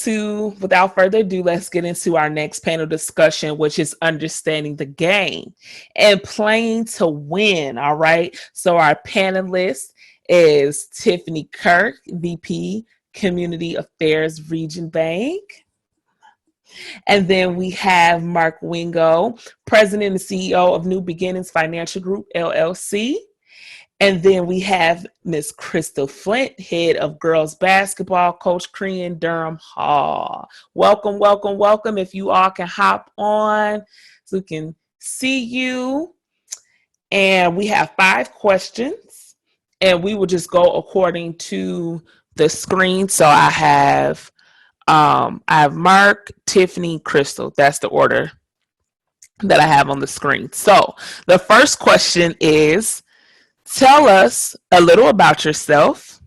Without further ado, let's get into our next panel discussion, which is understanding the game and playing to win. All right. So our panelist is Tiffany Kirk, VP, Community Affairs Region Bank. And then we have Mark Wingo, President and CEO of New Beginnings Financial Group, LLC. And then we have Miss Crystal Flint, head of girls basketball, Coach Crean Durham Hall. Welcome, welcome, welcome. If you all can hop on so we can see you. And we have 5 questions, and we will just go according to the screen. So I have Mark, Tiffany, Crystal. That's the order that I have on the screen. So the first question is, tell us a little about yourself.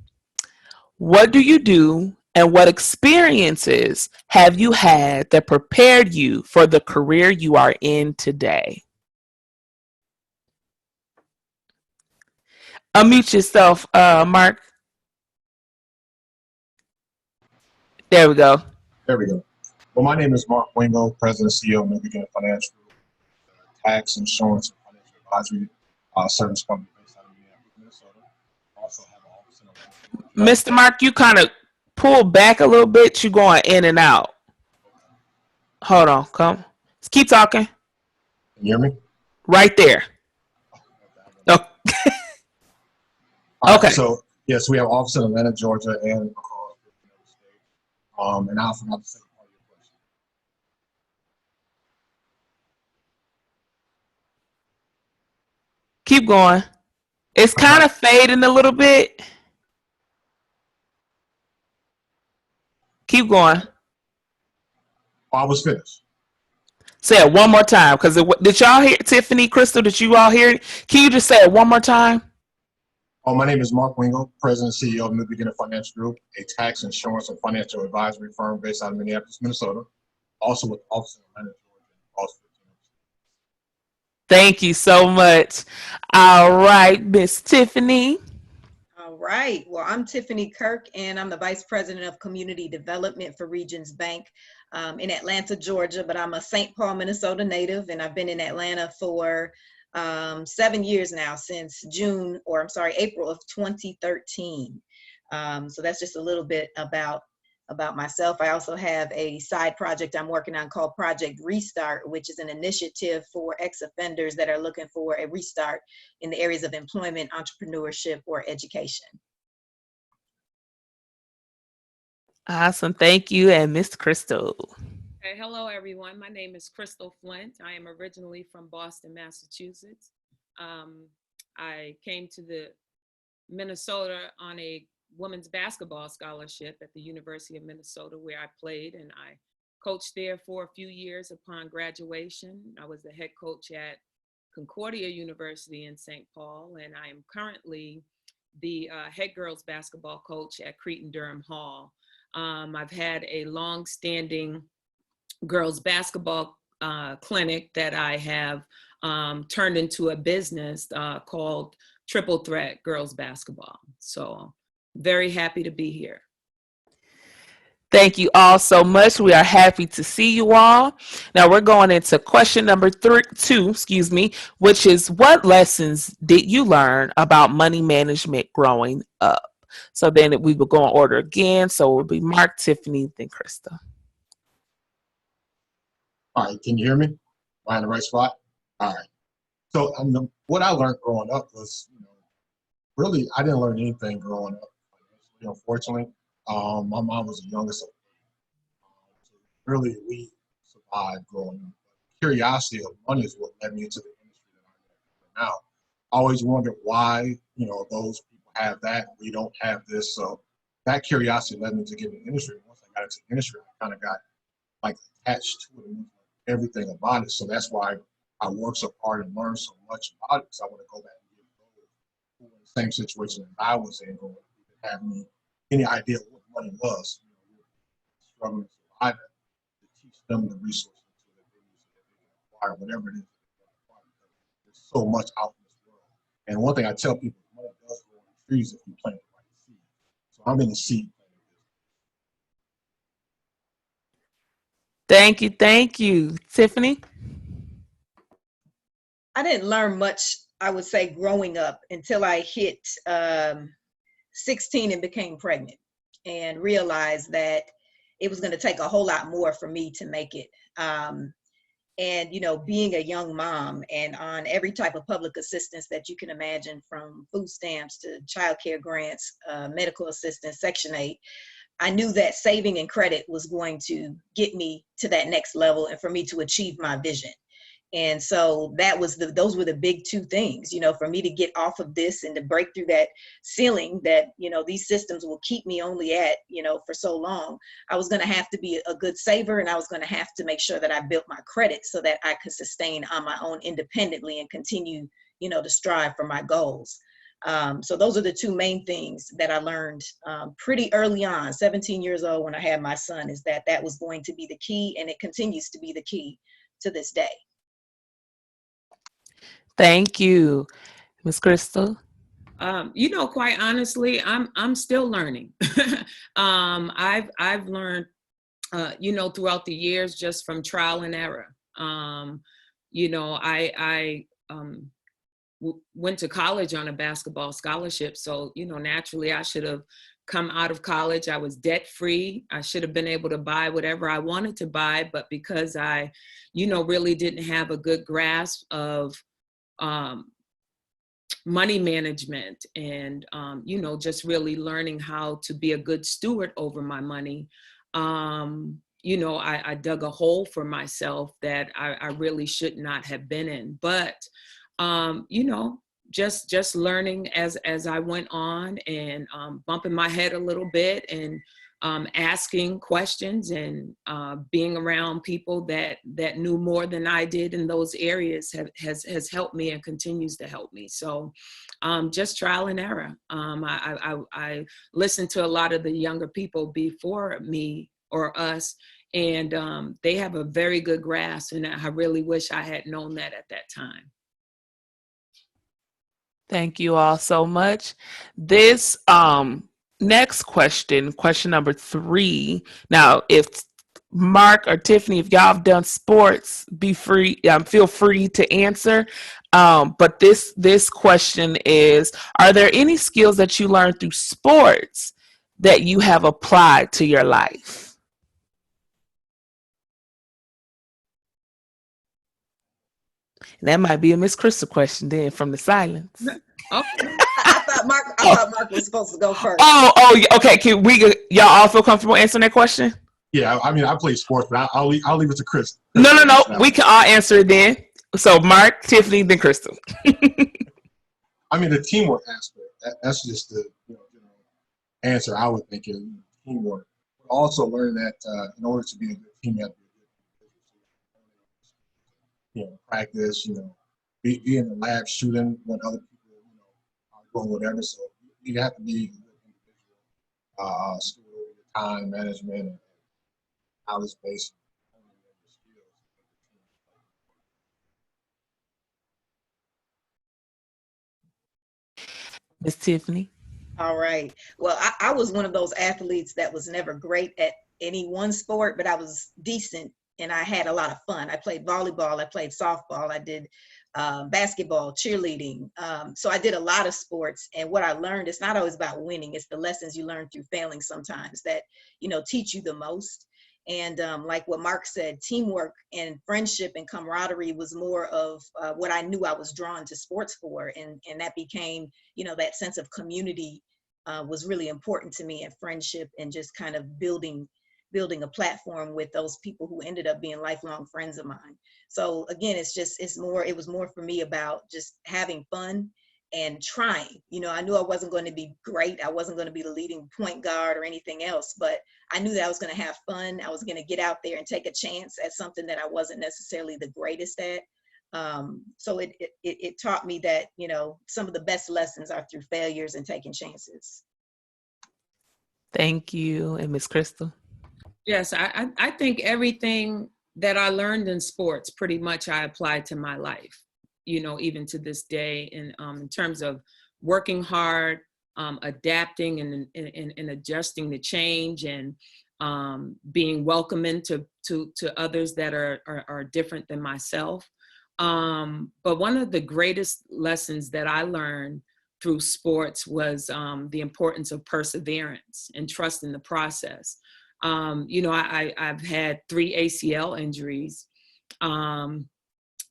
What do you do, and what experiences have you had that prepared you for the career you are in today? Unmute yourself, Mark. There we go. There we go. Well, my name is Mark Wingo, President and CEO of New Beginning Financial Group, tax, insurance, and financial advisory service company based out of Minnesota. Also have an office in Atlanta. Mr. Mark, you kind of pull back a little bit. You're going in and out. Hold on. Come. Keep talking. Can you hear me? Right there. Oh. All right, Okay. so, yes, we have an office in Atlanta, Georgia, and across the state. And I forgot the second part of your question. Keep going. It's kind of fading a little bit. Keep going. I was finished. Say it one more time, because did y'all hear, Tiffany, Crystal, did you all hear it? Can you just say it one more time? Oh, my name is Mark Wingo, President and CEO of New Beginning Financial Group, a tax, insurance, and financial advisory firm based out of Minneapolis, Minnesota. Also with office in Atlanta, Georgia. Thank you so much. All right, Miss Tiffany. All right. Well, I'm Tiffany Kirk, and I'm the Vice President of Community Development for Regions Bank in Atlanta, Georgia. But I'm a St. Paul, Minnesota native, and I've been in Atlanta for 7 years now, since April of 2013. So that's just a little bit about myself. I also have a side project I'm working on called Project Restart, which is an initiative for ex-offenders that are looking for a restart in the areas of employment, entrepreneurship, or education. Awesome. Thank you. And Miss Crystal. Hey, hello, everyone. My name is Crystal Flint. I am originally from Boston, Massachusetts. I came to the Minnesota on a women's basketball scholarship at the University of Minnesota, where I played, and I coached there for a few years. Upon graduation, I was the head coach at Concordia University in St. Paul, and I am currently the head girls basketball coach at Crean Durham Hall. I've had a long-standing girls basketball clinic that I have turned into a business called Triple Threat Girls Basketball. So very happy to be here. Thank you all so much. We are happy to see you all. Now we're going into question number 2, which is, what lessons did you learn about money management growing up? So then we will go in order again. So it will be Mark, Tiffany, then Krista. All right, can you hear me? Am I in the right spot? All right. So what I learned growing up was, really, I didn't learn anything growing up. Unfortunately, my mom was the youngest of 8. So really, we survived growing up. Curiosity of money is what led me into the industry that I'm in now. I always wondered why, those people have that, and we don't have this. So that curiosity led me to get in the industry. Once I got into the industry, I kind of got attached to it and everything about it. So that's why I work so hard and learn so much about it, because I want to go back and give those who were in the same situation that I was in, or didn't have any idea what money was, struggling to survive it, to teach them the resources so that they can acquire whatever it is that they want to acquire. There's so much out in this world. And one thing I tell people, money does grow on the trees if you plant the right seed. So I'm in the seed planting business. Thank you. Thank you. Tiffany? I didn't learn much, I would say, growing up until I hit 16 and became pregnant and realized that it was going to take a whole lot more for me to make it. And, you know, being a young mom and on every type of public assistance that you can imagine, from food stamps to childcare grants, medical assistance, Section 8, I knew that saving and credit was going to get me to that next level and for me to achieve my vision. And so those were the big two things, you know, for me to get off of this and to break through that ceiling that, you know, these systems will keep me only at, you know, for so long. I was going to have to be a good saver, and I was going to have to make sure that I built my credit so that I could sustain on my own independently and continue, you know, to strive for my goals. So those are the two main things that I learned pretty early on, 17 years old, when I had my son, is that that was going to be the key, and it continues to be the key to this day. Thank you. Miss Crystal? You know, quite honestly, I'm still learning. I've learned, you know, throughout the years, just from trial and error. You know, I went to college on a basketball scholarship, so you know, naturally, I should have come out of college. I was debt free. I should have been able to buy whatever I wanted to buy, but because I, you know, really didn't have a good grasp of money management and, you know, just really learning how to be a good steward over my money. You know, I dug a hole for myself that I really should not have been in. But, you know, just learning as I went on and bumping my head a little bit and asking questions and being around people that knew more than I did in those areas has helped me and continues to help me. So just trial and error. I listened to a lot of the younger people before me or us, and they have a very good grasp, and I really wish I had known that at that time. Thank you all so much. This next question, question number 3. Now, if Mark or Tiffany, if y'all have done sports, be free. Feel free to answer. But this question is: are there any skills that you learned through sports that you have applied to your life? That might be a Miss Crystal question then, from the silence. Okay. I thought Mark was supposed to go first. Okay. Can y'all all feel comfortable answering that question? Yeah, I mean, I play sports, but I'll leave it to Chris. No. We can all answer it then. So Mark, Tiffany, then Crystal. I mean, the teamwork aspect. That's just the answer I would think is teamwork. But also learn that in order to be a good team, you have to be a good individual. Practice. Be in the lab shooting when other people are doing whatever. So you have to be a good individual. Steward over your time management and knowledge base. Miss Tiffany. All right. Well, I was one of those athletes that was never great at any one sport, but I was decent and I had a lot of fun. I played volleyball, I played softball, I did basketball, cheerleading. So I did a lot of sports. And what I learned, it's not always about winning, it's the lessons you learn through failing sometimes that, teach you the most. And like what Mark said, teamwork and friendship and camaraderie was more of what I knew I was drawn to sports for. And that became, that sense of community was really important to me, and friendship, and just kind of building a platform with those people who ended up being lifelong friends of mine. So again, it was more for me about just having fun and trying. I knew I wasn't going to be great. I wasn't going to be the leading point guard or anything else, but I knew that I was going to have fun. I was going to get out there and take a chance at something that I wasn't necessarily the greatest at. So it taught me that, some of the best lessons are through failures and taking chances. Thank you. And Miss Crystal. Yes, I think everything that I learned in sports, pretty much I applied to my life, even to this day, in terms of working hard, adapting and adjusting to change, and being welcoming to others that are different than myself. But one of the greatest lessons that I learned through sports was the importance of perseverance and trust in the process. I've had 3 ACL injuries, and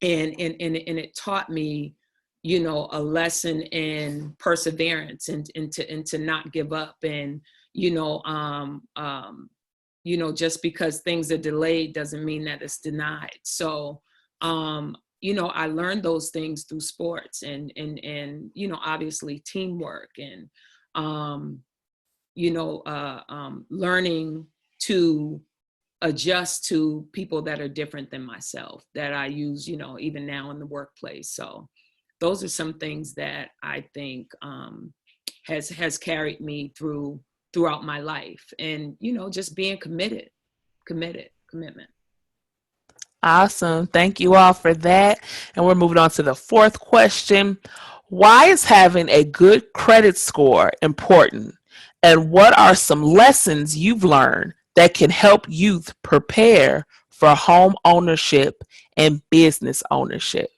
it taught me, a lesson in perseverance and to not give up. And, just because things are delayed doesn't mean that it's denied. So, I learned those things through sports and obviously teamwork and, learning to adjust to people that are different than myself that I use, even now in the workplace. So those are some things that I think has carried me throughout my life. And, just being commitment. Awesome. Thank you all for that. And we're moving on to the 4th question. Why is having a good credit score important? And what are some lessons you've learned that can help youth prepare for home ownership and business ownership?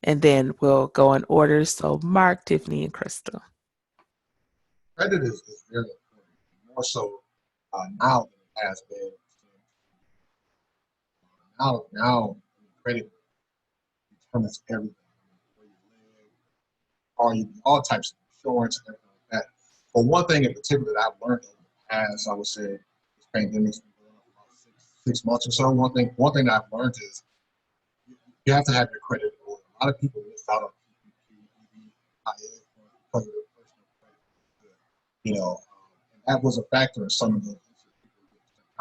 And then we'll go in order. So Mark, Tiffany, and Crystal. Credit is very important, more so now than it has been. Now, credit determines everything. Where you live, or you, all types of insurance and everything like that. But one thing in particular that I've learned over the past, I would say, this pandemic's been going on for about six months or so. One thing that I've learned is you have to have your credit in order. A lot of people miss out on PPP, because of their personal credit. And that was a factor in some of the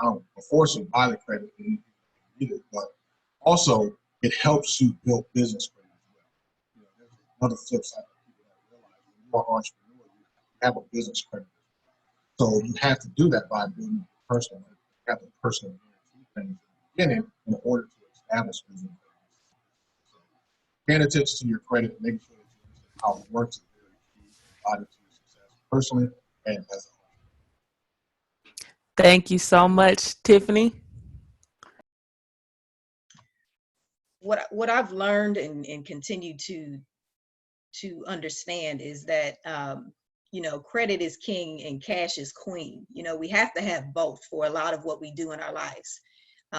people. Unfortunately, by the credit, they need it, but also it helps you build business credit as well. There's another flip side that people don't realize. When you are an entrepreneur, you have a business credit. So you have to do that by building personal. You have to personally guarantee things in the beginning in order to establish business credit. So paying attention to your credit, making sure that you understand how it works is very key to your success personally and as a whole. Thank you so much, Tiffany. What I've learned and continue to understand is that credit is king and cash is queen. We have to have both for a lot of what we do in our lives.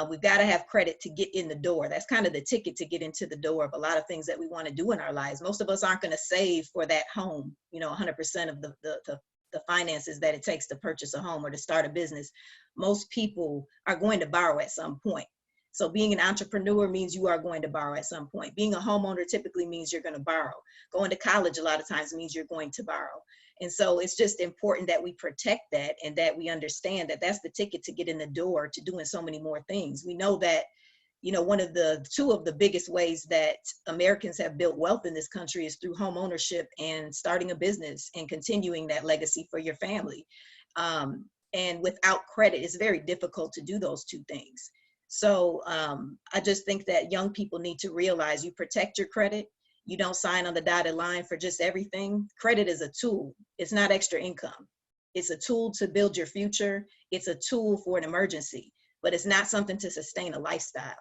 We've got to have credit to get in the door. That's kind of the ticket to get into the door of a lot of things that we want to do in our lives. Most of us aren't going to save for that home, 100% of the finances that it takes to purchase a home or to start a business. Most people are going to borrow at some point. So being an entrepreneur means you are going to borrow at some point. Being a homeowner typically means you're going to borrow. Going to college a lot of times means you're going to borrow. And so it's just important that we protect that and that we understand that that's the ticket to get in the door to doing so many more things. We know that, two of the biggest ways that Americans have built wealth in this country is through home ownership and starting a business and continuing that legacy for your family. And without credit, it's very difficult to do those two things. So I just think that young people need to realize you protect your credit. You don't sign on the dotted line for just everything. Credit is a tool. It's not extra income. It's a tool to build your future. It's a tool for an emergency, but it's not something to sustain a lifestyle.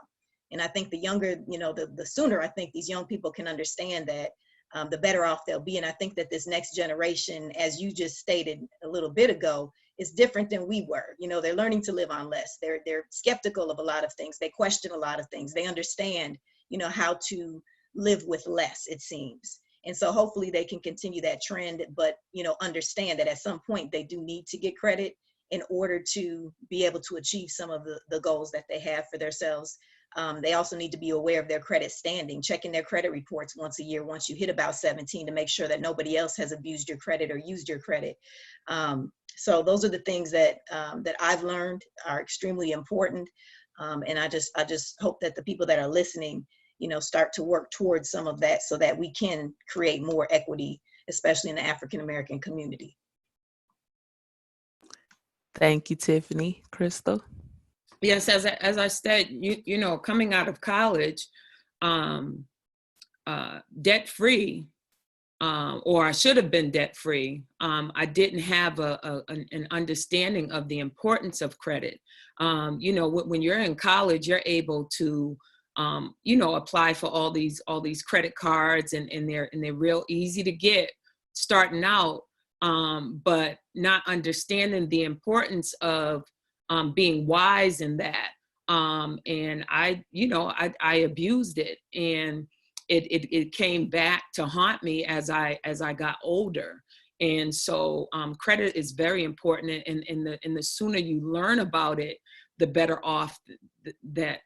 And I think the younger, the sooner I think these young people can understand that, the better off they'll be. And I think that this next generation, as you just stated a little bit ago, is different than we were. They're learning to live on less. They're skeptical of a lot of things. They question a lot of things. They understand, how to live with less, it seems. And so hopefully they can continue that trend, but, understand that at some point they do need to get credit in order to be able to achieve some of the goals that they have for themselves. They also need to be aware of their credit standing, checking their credit reports once a year, once you hit about 17, to make sure that nobody else has abused your credit or used your credit. So those are the things that I've learned are extremely important. And I just hope that the people that are listening, start to work towards some of that so that we can create more equity, especially in the African-American community. Thank you, Tiffany. Crystal? Yes, as I said, coming out of college, debt-free or I should have been debt free. I didn't have an understanding of the importance of credit. You know, when you're in college, you're able to, you know, apply for all these credit cards, and they're real easy to get starting out, but not understanding the importance of being wise in that. And I abused it, and it came back to haunt me as I got older. And so credit is very important, and the sooner you learn about it, the better off that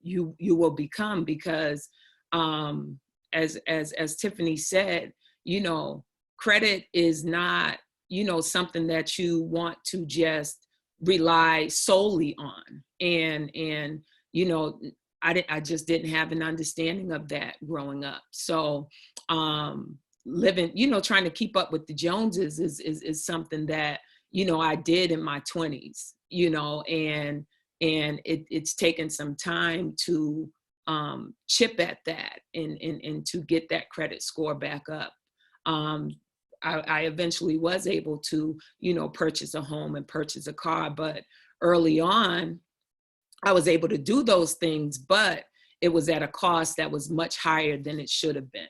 you will become, because as Tiffany said, you know, credit is not, you know, something that you want to just rely solely on. And you know, I just didn't have an understanding of that growing up. So living, you know, trying to keep up with the Joneses is something that, you know, I did in my 20s, you know, and it's taken some time to chip at that, and to get that credit score back up. I eventually was able to, you know, purchase a home and purchase a car, but early on, I was able to do those things, but it was at a cost that was much higher than it should have been,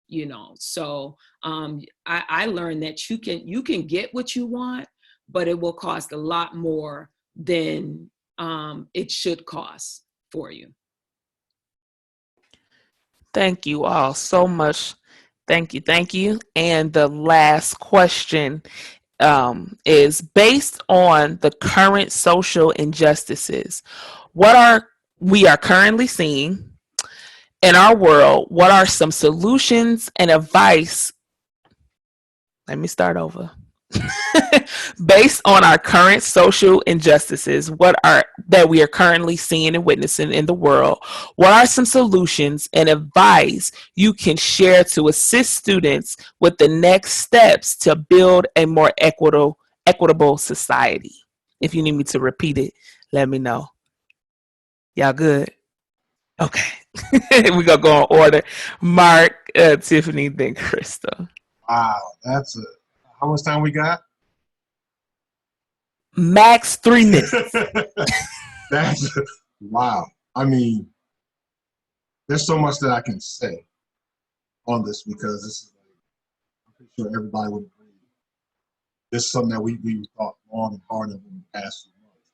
you know. So I learned that you can get what you want, but it will cost a lot more than it should cost for you. Thank you all so much. Thank you. Thank you. And the last question is, based on the current social injustices, what we are currently seeing in our world, what are some solutions and advice? Let me start over. Based on our current social injustices, that we are currently seeing and witnessing in the world, what are some solutions and advice you can share to assist students with the next steps to build a more equitable society? If you need me to repeat it, let me know. Y'all good? Okay. We're gonna go in order. Mark, Tiffany, then Crystal. Wow, how much time we got? Max 3 minutes. That's wow. I mean, there's so much that I can say on this, because this is, I'm pretty sure everybody would agree. This is something that we thought long and hard of in the past few months.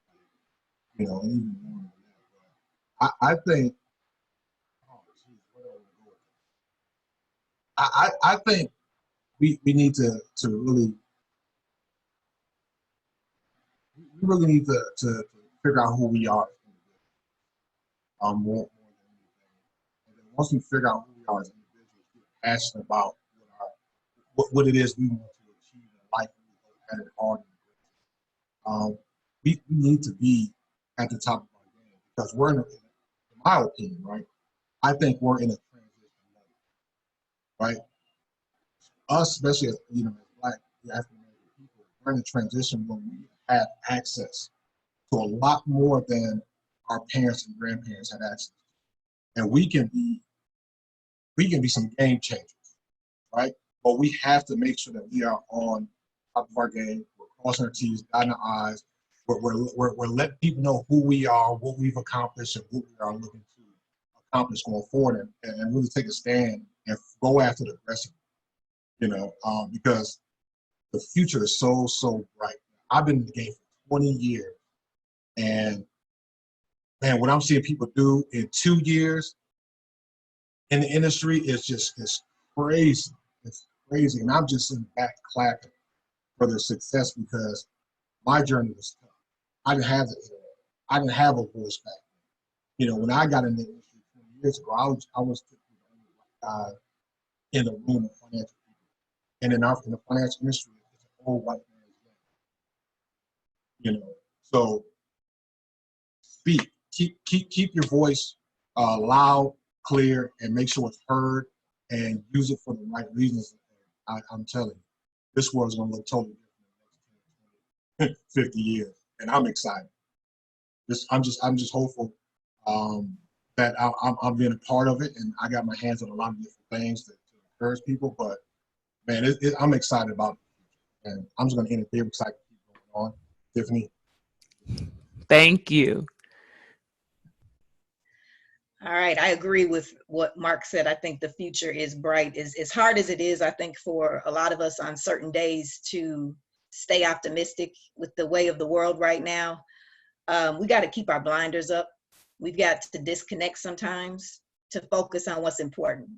You know, and even more than that. But I think, oh, geez, where do I wanna go with this? I think we need to really, we really need to figure out who we are. More than anything. And then once we figure out who we are as individuals, we're passionate about what it is we want to achieve in life, and we go at it hard. We need to be at the top of our game, because we're in my opinion, right? I think we're in a transition mode, right? Us, especially as, you know, as Black African American people, we're in a transition when we have access to a lot more than our parents and grandparents had access to. And we can be some game changers, right? But we have to make sure that we are on top of our game. We're crossing our T's, dotting our I's. We're letting people know who we are, what we've accomplished, and what we are looking to accomplish going forward, and really take a stand and go after the rest of it, you know, because the future is so bright. I've been in the game for 20 years, and man, what I'm seeing people do in 2 years in the industry is it's crazy. It's crazy. And I'm just in back clapping for their success, because my journey was tough. I didn't have a voice back then. You know, when I got in the industry 20 years ago, I was the only Black guy in the room of financial people. And in the financial industry, it's an old white man's game. You know, so speak. Keep your voice loud, clear, and make sure it's heard, and use it for the right reasons. I'm telling you, this world's gonna look totally different in the next 10, 20, 50 years, and I'm excited. I'm just hopeful that I'm being a part of it, and I got my hands on a lot of different things to encourage people. But man, I'm excited about it. And I'm just going to end it there because I can keep going on. Tiffany. Thank you. All right, I agree with what Mark said. I think the future is bright. As hard as it is, I think, for a lot of us on certain days to stay optimistic with the way of the world right now, we got to keep our blinders up. We've got to disconnect sometimes to focus on what's important.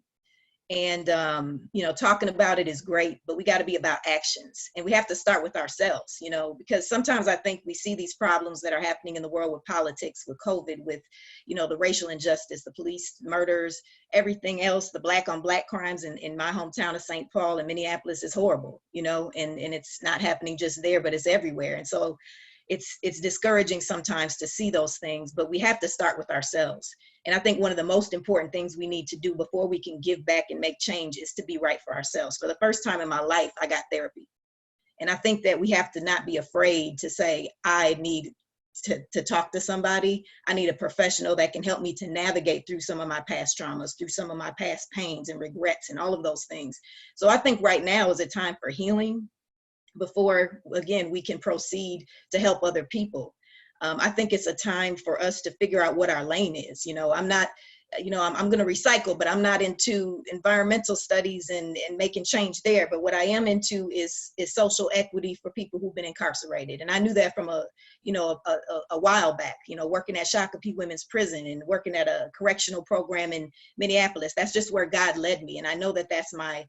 And, talking about it is great, but we got to be about actions, and we have to start with ourselves, because sometimes I think we see these problems that are happening in the world with politics, with COVID, with, the racial injustice, the police murders, everything else, the black on black crimes in my hometown of St. Paul and Minneapolis is horrible, and it's not happening just there, but it's everywhere. And so it's discouraging sometimes to see those things, but we have to start with ourselves. And I think one of the most important things we need to do before we can give back and make change is to be right for ourselves. For the first time in my life, I got therapy. And I think that we have to not be afraid to say, I need to talk to somebody. I need a professional that can help me to navigate through some of my past traumas, through some of my past pains and regrets and all of those things. So I think right now is a time for healing before, again, we can proceed to help other people. I think it's a time for us to figure out what our lane is. I'm not, I'm going to recycle, but I'm not into environmental studies and making change there. But what I am into is social equity for people who've been incarcerated. And I knew that from a while back, working at Shakopee Women's Prison and working at a correctional program in Minneapolis. That's just where God led me. And I know that that's my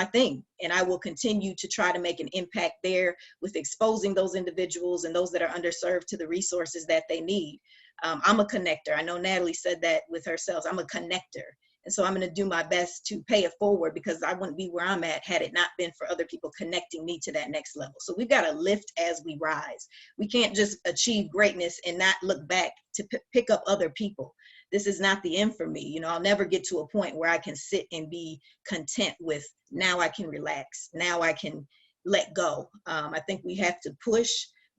thing. And I will continue to try to make an impact there with exposing those individuals and those that are underserved to the resources that they need. I'm a connector. I know Natalie said that with herself. I'm a connector. And so I'm going to do my best to pay it forward, because I wouldn't be where I'm at had it not been for other people connecting me to that next level. So we've got to lift as we rise. We can't just achieve greatness and not look back to pick up other people. This is not the end for me. I'll never get to a point where I can sit and be content with, now I can relax, now I can let go. I think we have to push.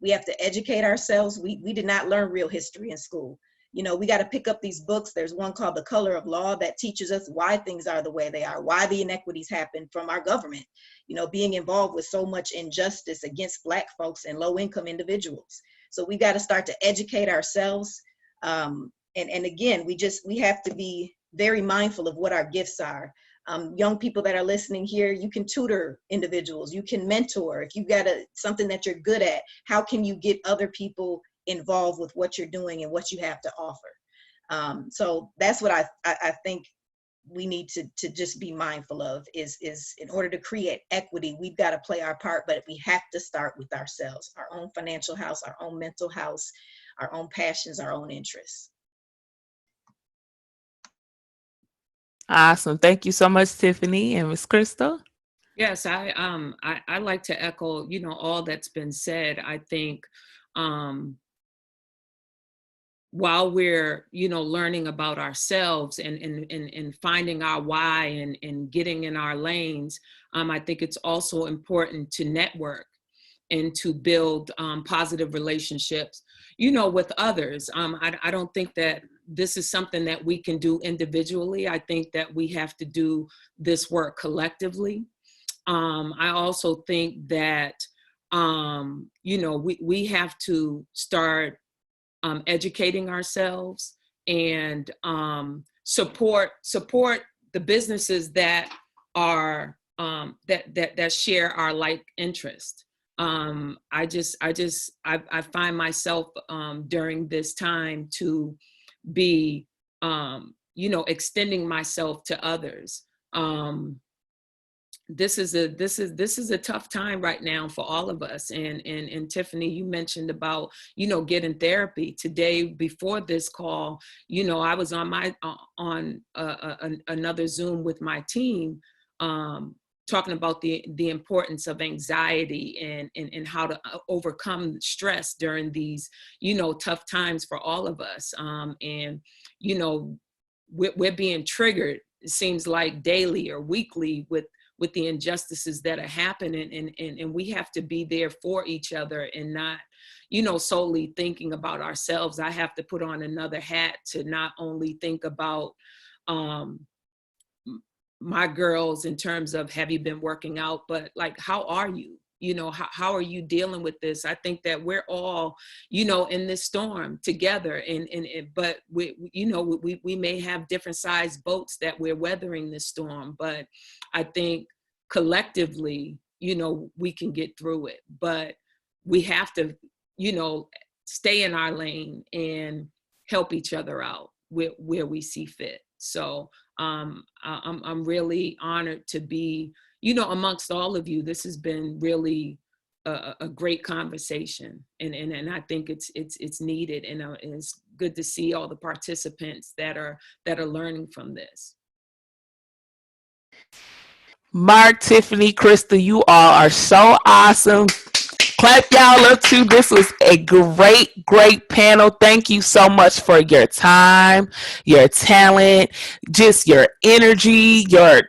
We have to educate ourselves. We did not learn real history in school. We got to pick up these books. There's one called The Color of Law that teaches us why things are the way they are, why the inequities happen from our government, being involved with so much injustice against Black folks and low-income individuals. So we got to start to educate ourselves. And again, we have to be very mindful of what our gifts are. Young people that are listening here, you can tutor individuals, you can mentor. If you've got something that you're good at, how can you get other people involved with what you're doing and what you have to offer? So that's what I think we need to just be mindful of is in order to create equity, we've got to play our part, but we have to start with ourselves, our own financial house, our own mental house, our own passions, our own interests. Awesome. Thank you so much, Tiffany and Miss Crystal. Yes, I like to echo, all that's been said. I think while we're, learning about ourselves and finding our why and getting in our lanes, I think it's also important to network and to build positive relationships, with others. I don't think that this is something that we can do individually. I think that we have to do this work collectively. I also think that, we have to start educating ourselves and support the businesses that are that share our like interest. I find myself during this time to be, extending myself to others. This is a tough time right now for all of us. And Tiffany, you mentioned about, getting therapy today. Before this call, I was on another Zoom with my team, talking about the importance of anxiety and how to overcome stress during these, tough times for all of us. And, we're being triggered, it seems like daily or weekly with the injustices that are happening. And we have to be there for each other and not, solely thinking about ourselves. I have to put on another hat to not only think about, my girls in terms of, have you been working out? But like, how are you? You know, how are you dealing with this? I think that we're all, you know, in this storm together, and but we, you know, we may have different sized boats that we're weathering this storm, but I think collectively, you know, we can get through it. But we have to, you know, stay in our lane and help each other out where we see fit. So I'm really honored to be, you know, amongst all of you. This has been really a great conversation, and I think it's needed, and it's good to see all the participants that are learning from this. Mark, Tiffany, Crystal, you all are so awesome. Clap y'all up too. This was a great panel. Thank you so much for your time, your talent, just your energy, your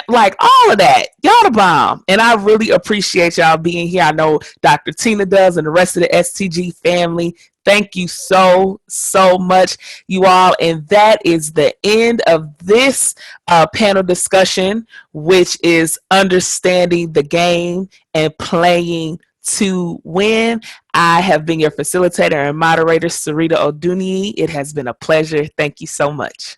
like all of that. Y'all the bomb. And I really appreciate y'all being here. I know Dr. Tina does and the rest of the STG family. Thank you so much, you all. And that is the end of this panel discussion, which is understanding the game and playing to win. I have been your facilitator and moderator, Sarita Oduni. It has been a pleasure. Thank you so much.